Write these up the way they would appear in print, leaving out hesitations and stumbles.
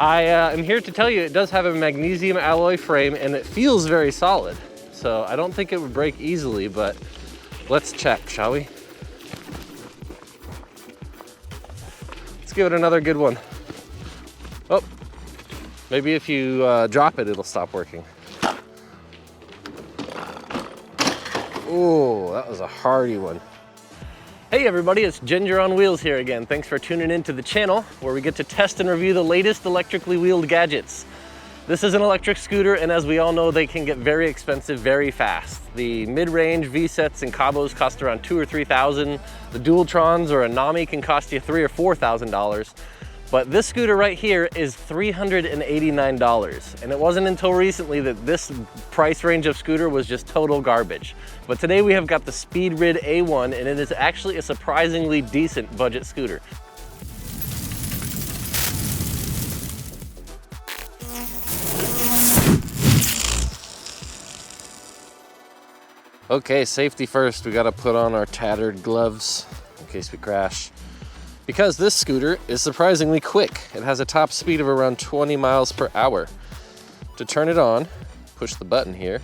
I am here to tell you it does have a magnesium alloy frame and it feels very solid. So I don't think it would break easily, but let's check, shall we? Let's give it another good one. Oh, maybe if you drop it, it'll stop working. Oh, that was a hardy one. Hey everybody, it's Ginger on Wheels here again. Thanks for tuning in to the channel where we get to test and review the latest electrically wheeled gadgets. This is an electric scooter, and as we all know, they can get very expensive very fast. The mid-range V-sets and Cabos cost around $2,000 or $3,000. The Dualtrons or a Nami can cost you $3,000 or $4,000. But this scooter right here is $389. And it wasn't until recently that this price range of scooter was just total garbage. But today we have got the SpeedRid A1, and it is actually a surprisingly decent budget scooter. Okay, safety first. We gotta put on our tattered gloves in case we crash. Because this scooter is surprisingly quick. It has a top speed of around 20 miles per hour. To turn it on, push the button here.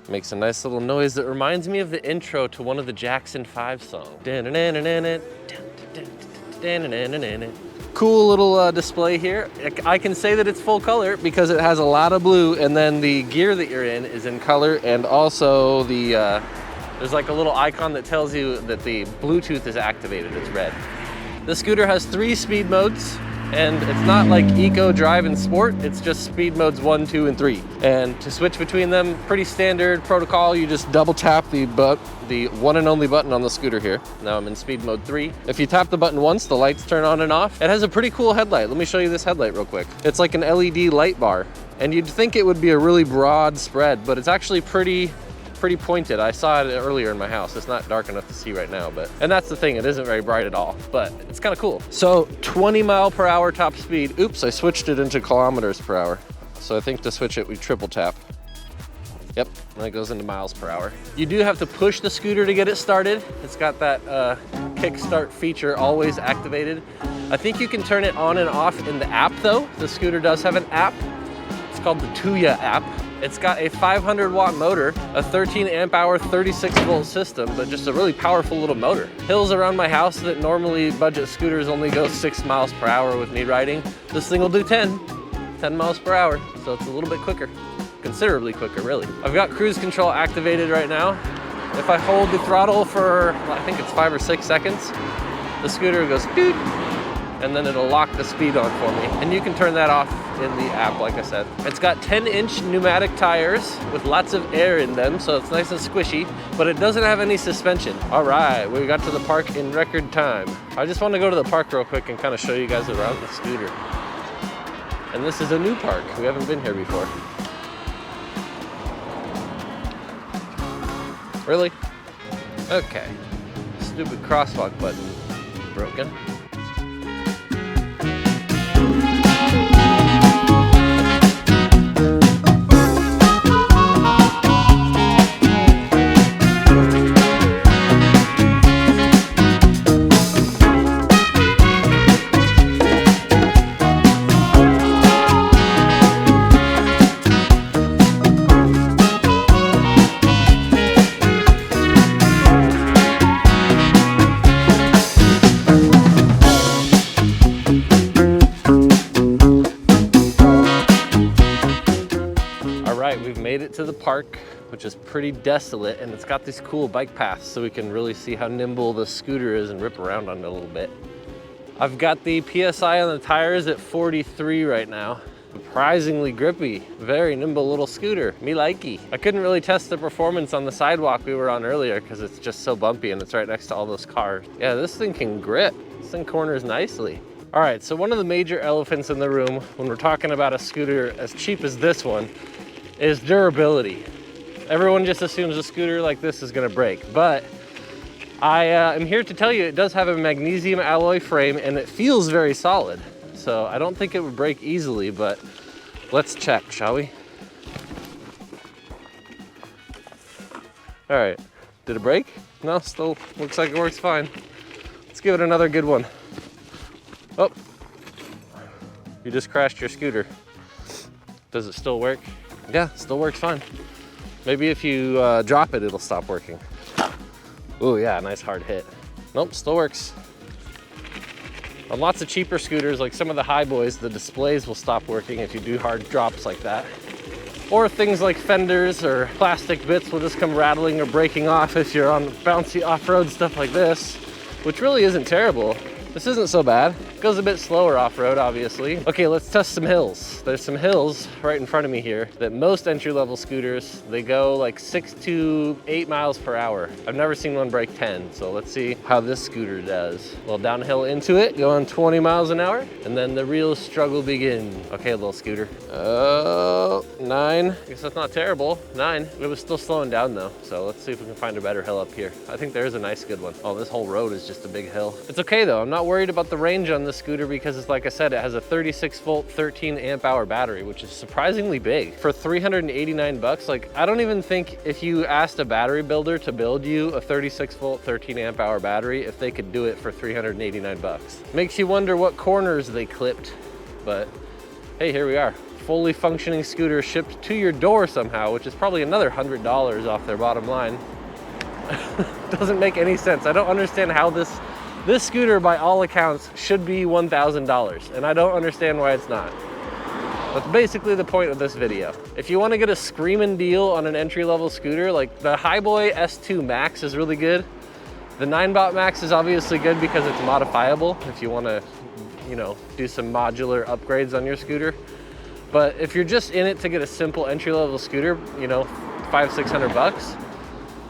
Makes a nice little noise that reminds me of the intro to one of the Jackson 5 songs. Cool little display here. I can say that it's full color because it has a lot of blue, and then the gear that you're in is in color, and also the there's like a little icon that tells you that the Bluetooth is activated. It's red. The scooter has 3 speed modes, and it's not like Eco, Drive, and Sport. It's just speed modes 1, 2, and 3. And to switch between them, pretty standard protocol. You just double tap the one and only button on the scooter here. Now I'm in speed mode 3. If you tap the button once, the lights turn on and off. It has a pretty cool headlight. Let me show you this headlight real quick. It's like an LED light bar, and you'd think it would be a really broad spread, but it's actually pretty pointed. I saw it earlier in my house. It's not dark enough to see right now, and that's the thing, it isn't very bright at all, but it's kind of cool. So 20 mile per hour top speed. Oops, I switched it into kilometers per hour. So I think to switch it, we triple tap. Yep, and it goes into miles per hour. You do have to push the scooter to get it started. It's got that kickstart feature always activated. I think you can turn it on and off in the app though. The scooter does have an app. It's called the Tuya app. It's got a 500 watt motor, a 13 amp hour, 36 volt system, but just a really powerful little motor. Hills around my house that normally budget scooters only go 6 miles per hour with me riding. This thing will do 10 miles per hour, so it's a little bit quicker, considerably quicker really. I've got cruise control activated right now. If I hold the throttle for, I think it's 5 or 6 seconds, the scooter goes doot, and then it'll lock the speed on for me. And you can turn that off in the app, like I said. It's got 10-inch pneumatic tires with lots of air in them, so it's nice and squishy, but it doesn't have any suspension. All right, we got to the park in record time. I just want to go to the park real quick and kind of show you guys around the scooter. And this is a new park. We haven't been here before. Really? Okay. Stupid crosswalk button broken. We've made it to the park, which is pretty desolate, and it's got these cool bike paths so we can really see how nimble the scooter is and rip around on it a little bit. I've got the PSI on the tires at 43 right now. Surprisingly grippy, very nimble little scooter, me likey. I couldn't really test the performance on the sidewalk we were on earlier because it's just so bumpy and it's right next to all those cars. Yeah, this thing can grip. This thing corners nicely. All right, so one of the major elephants in the room when we're talking about a scooter as cheap as this one is durability. Everyone just assumes a scooter like this is gonna break, but I am here to tell you it does have a magnesium alloy frame and it feels very solid. So I don't think it would break easily, but let's check, shall we? All right, did it break? No, still looks like it works fine. Let's give it another good one. Oh, You just crashed your scooter. Does it still work? Yeah, still works fine. Maybe if you drop it, it'll stop working. Ooh, yeah, nice hard hit. Nope, still works. On lots of cheaper scooters, like some of the high boys, the displays will stop working if you do hard drops like that. Or things like fenders or plastic bits will just come rattling or breaking off if you're on bouncy off-road stuff like this, which really isn't terrible. This isn't so bad. It goes a bit slower off-road, obviously. Okay, let's test some hills. There's some hills right in front of me here that most entry-level scooters, they go like 6 to 8 miles per hour. I've never seen one break 10, so let's see how this scooter does. A little downhill into it, going 20 miles an hour, and then the real struggle begins. Okay, little scooter. 9. I guess that's not terrible. 9. It was still slowing down though, so let's see if we can find a better hill up here. I think there's a nice good one. Oh, this whole road is just a big hill. It's okay though. I'm not worried about the range on this scooter because it's like I said, it has a 36 volt, 13 amp hour battery, which is surprisingly big. For 389 bucks, like I don't even think if you asked a battery builder to build you a 36 volt, 13 amp hour battery, if they could do it for 389 bucks. Makes you wonder what corners they clipped, but hey, here we are. Fully functioning scooter shipped to your door somehow, which is probably another $100 off their bottom line. Doesn't make any sense. I don't understand how this scooter, by all accounts, should be $1,000, and I don't understand why it's not. That's basically the point of this video. If you want to get a screaming deal on an entry-level scooter, like the Highboy S2 Max is really good. The 9-Bot Max is obviously good because it's modifiable if you want to, you know, do some modular upgrades on your scooter. But if you're just in it to get a simple entry-level scooter, you know, $500-600 bucks,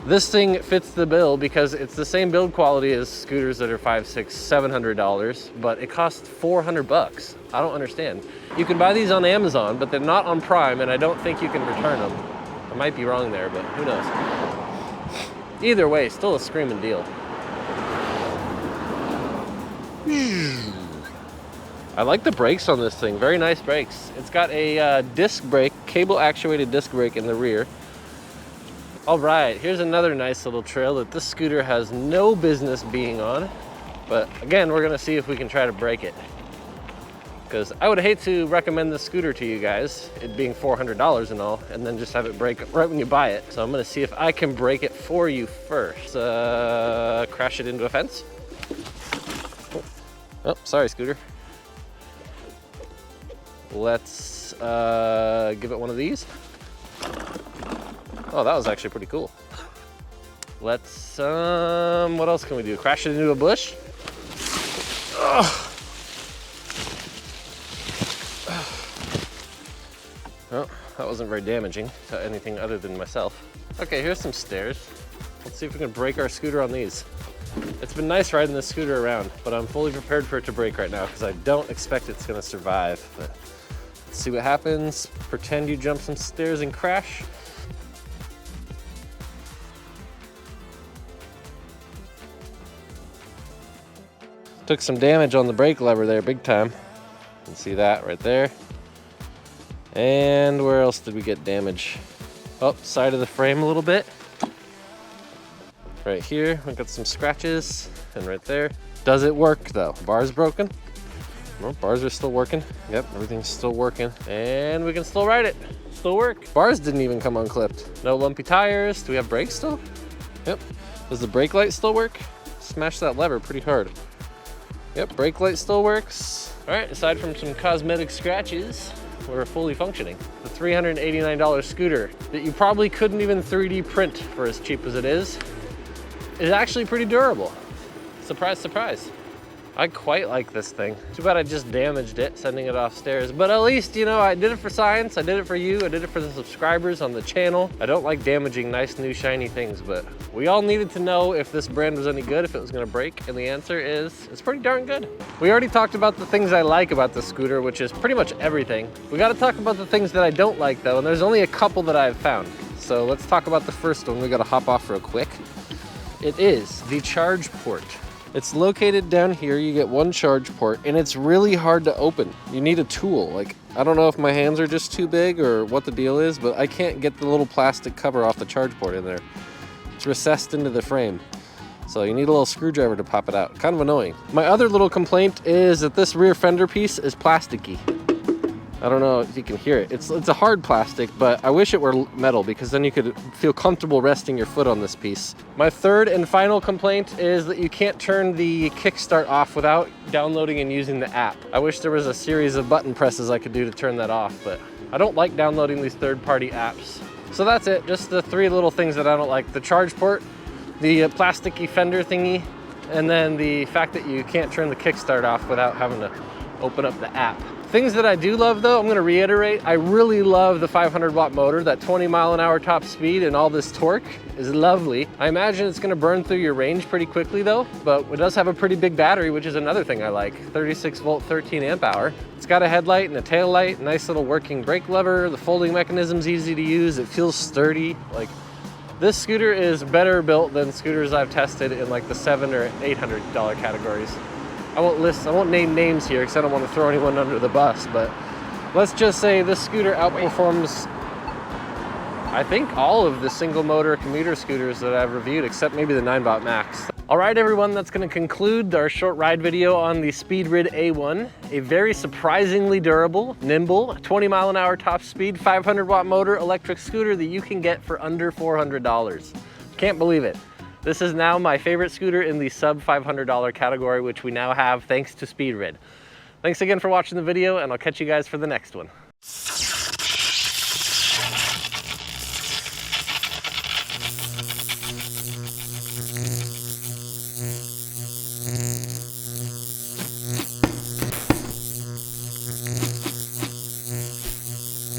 this thing fits the bill because it's the same build quality as scooters that are $500-700, but it costs 400 bucks. I don't understand. You can buy these on Amazon, but they're not on Prime, and I don't think you can return them. I might be wrong there, but who knows? Either way, still a screaming deal. I like the brakes on this thing. Very nice brakes. It's got a disc brake, cable actuated disc brake in the rear. All right, here's another nice little trail that this scooter has no business being on. But again, we're gonna see if we can try to break it. Because I would hate to recommend this scooter to you guys, it being $400 and all, and then just have it break right when you buy it. So I'm gonna see if I can break it for you first. Crash it into a fence. Oh, sorry, scooter. Let's give it one of these. Oh, that was actually pretty cool. Let's, what else can we do? Crash it into a bush? Ugh. Oh, that wasn't very damaging to anything other than myself. Okay, here's some stairs. Let's see if we can break our scooter on these. It's been nice riding this scooter around, but I'm fully prepared for it to break right now because I don't expect it's gonna survive. But let's see what happens. Pretend you jump some stairs and crash. Took some damage on the brake lever there, big time. You can see that right there. And where else did we get damage? Oh, side of the frame a little bit. Right here, we got some scratches, and right there. Does it work though? Bar's broken. Well, bars are still working. Yep, everything's still working. And we can still ride it. Still work. Bars didn't even come unclipped. No lumpy tires. Do we have brakes still? Yep. Does the brake light still work? Smash that lever pretty hard. Yep, brake light still works. All right, aside from some cosmetic scratches, we're fully functioning. The $389 scooter that you probably couldn't even 3D print for as cheap as it is actually pretty durable. Surprise, surprise. I quite like this thing. Too bad I just damaged it, sending it off stairs. But at least, you know, I did it for science, I did it for you, I did it for the subscribers on the channel. I don't like damaging nice, new, shiny things, but we all needed to know if this brand was any good, if it was gonna break, and the answer is, it's pretty darn good. We already talked about the things I like about the scooter, which is pretty much everything. We gotta talk about the things that I don't like though, and there's only a couple that I've found. So let's talk about the first one. We gotta hop off real quick. It is the charge port. It's located down here. You get one charge port and it's really hard to open. You need a tool. Like, I don't know if my hands are just too big or what the deal is, but I can't get the little plastic cover off the charge port in there. It's recessed into the frame. So you need a little screwdriver to pop it out. Kind of annoying. My other little complaint is that this rear fender piece is plasticky. I don't know if you can hear it. It's a hard plastic, but I wish it were metal because then you could feel comfortable resting your foot on this piece. My third and final complaint is that you can't turn the kickstart off without downloading and using the app. I wish there was a series of button presses I could do to turn that off, but I don't like downloading these third-party apps. So that's it, just the 3 little things that I don't like. The charge port, the plasticky fender thingy, and then the fact that you can't turn the kickstart off without having to open up the app. Things that I do love though, I'm gonna reiterate, I really love the 500 watt motor. That 20 mile an hour top speed and all this torque is lovely. I imagine it's gonna burn through your range pretty quickly though, but it does have a pretty big battery, which is another thing I like. 36 volt, 13 amp hour. It's got a headlight and a tail light, nice little working brake lever. The folding mechanism's easy to use. It feels sturdy. Like, this scooter is better built than scooters I've tested in like the $700 or $800 categories. I won't name names here because I don't want to throw anyone under the bus, but let's just say this scooter outperforms, I think, all of the single motor commuter scooters that I've reviewed, except maybe the 9bot Max. All right, everyone, that's going to conclude our short ride video on the SpeedRid A1, a very surprisingly durable, nimble, 20 mile an hour top speed, 500 watt motor electric scooter that you can get for under $400. Can't believe it. This is now my favorite scooter in the sub $500 category, which we now have thanks to SpeedRid. Thanks again for watching the video, and I'll catch you guys for the next one.